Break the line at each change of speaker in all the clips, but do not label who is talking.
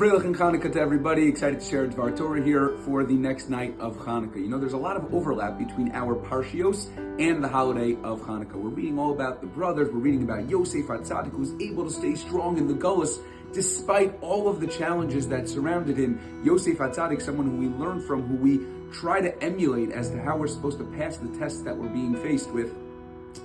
Freilich and Chanukah to everybody. Excited to share Dvar Torah here for the next night of Chanukah. You know, there's a lot of overlap between our Parshios and the holiday of Chanukah. We're reading all about the brothers. We're reading about Yosef HaTzadik, who's able to stay strong in the Gullus despite all of the challenges that surrounded him. Yosef HaTzadik, someone who we learn from, who we try to emulate as to how we're supposed to pass the tests that we're being faced with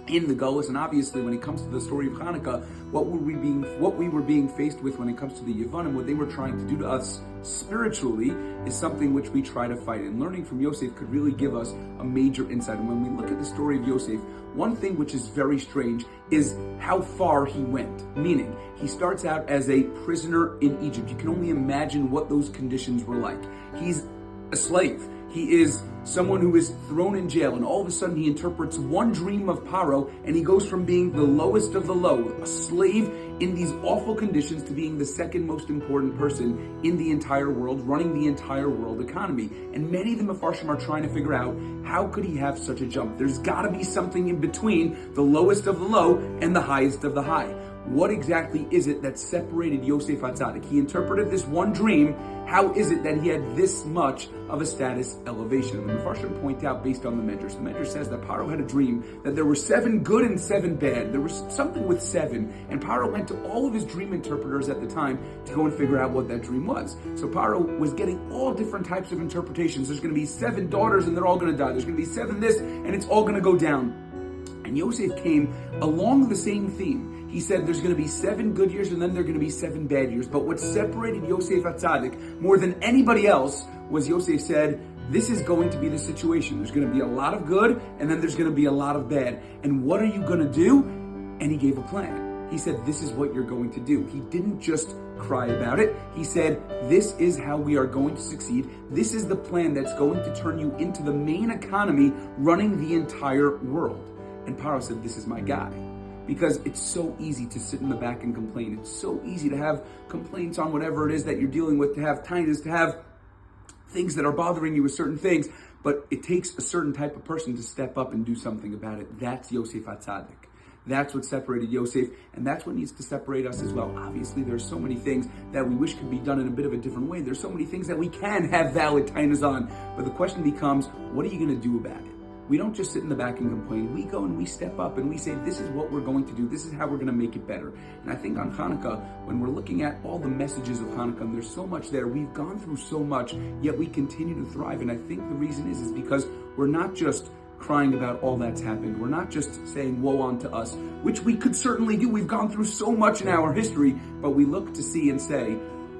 in the Gullus. And obviously, when it comes to the story of Chanukah, what we were being faced with when it comes to the Yevanim, what they were trying to do to us spiritually, is something which we try to fight. And learning from Yosef could really give us a major insight. And when we look at the story of Yosef, one thing which is very strange is how far he went. Meaning, he starts out as a prisoner in Egypt. You can only imagine what those conditions were like. He's a slave. He is someone who is thrown in jail, and all of a sudden he interprets one dream of Paro, and he goes from being the lowest of the low, a slave in these awful conditions, to being the second most important person in the entire world, running the entire world economy. And many of the Mefarshim are trying to figure out, how could he have such a jump? There's got to be something in between the lowest of the low and the highest of the high. What exactly is it that separated Yosef HaTzadik? He interpreted this one dream. How is it that he had this much of a status elevation? And the Mefarshim point out, based on the Medrash, says that Paro had a dream that there were 7 good and 7 bad. There was something with 7, and Paro went to all of his dream interpreters at the time to go and figure out what that dream was. So Paro was getting all different types of interpretations. There's going to be 7 daughters and they're all going to die. There's going to be 7 this and it's all going to go down. And Yosef came along the same theme. He said there's going to be 7 good years and then there are going to be 7 bad years. But what separated Yosef HaTzadik more than anybody else was Yosef said, this is going to be the situation. There's going to be a lot of good and then there's going to be a lot of bad. And what are you going to do? And he gave a plan. He said, this is what you're going to do. He didn't just cry about it. He said, this is how we are going to succeed. This is the plan that's going to turn you into the main economy running the entire world. And Paro said, this is my guy. Because it's so easy to sit in the back and complain. It's so easy to have complaints on whatever it is that you're dealing with, to have tinnitus, to have things that are bothering you with certain things. But it takes a certain type of person to step up and do something about it. That's Yosef HaTzadik. That's what separated Yosef, and that's what needs to separate us as well. Obviously, there's so many things that we wish could be done in a bit of a different way. There's so many things that we can have valid tinnitus on. But the question becomes, what are you going to do about it? We don't just sit in the back and complain. We go and we step up and we say, this is what we're going to do. This is how we're going to make it better. And I think on Chanukah, when we're looking at all the messages of Chanukah, and there's so much there, we've gone through so much, yet we continue to thrive. And I think the reason is because we're not just crying about all that's happened. We're not just saying woe unto us, which we could certainly do. We've gone through so much in our history, but we look to see and say,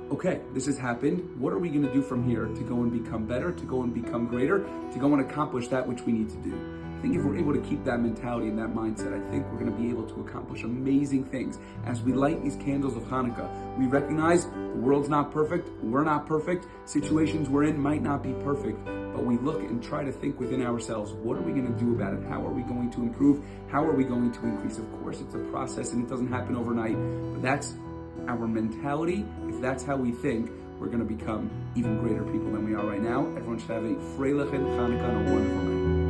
okay, this has happened. What are we going to do from here to go and become better, to go and become greater, to go and accomplish that which we need to do? I think if we're able to keep that mentality and that mindset, I think we're going to be able to accomplish amazing things. As we light these candles of Hanukkah, we recognize the world's not perfect, we're not perfect, situations we're in might not be perfect, but we look and try to think within ourselves, what are we going to do about it? How are we going to improve? How are we going to increase? Of course, it's a process and it doesn't happen overnight, but that's our mentality. If that's how we think, we're going to become even greater people than we are right now. Everyone should have a freilich and Chanukah and a wonderful night.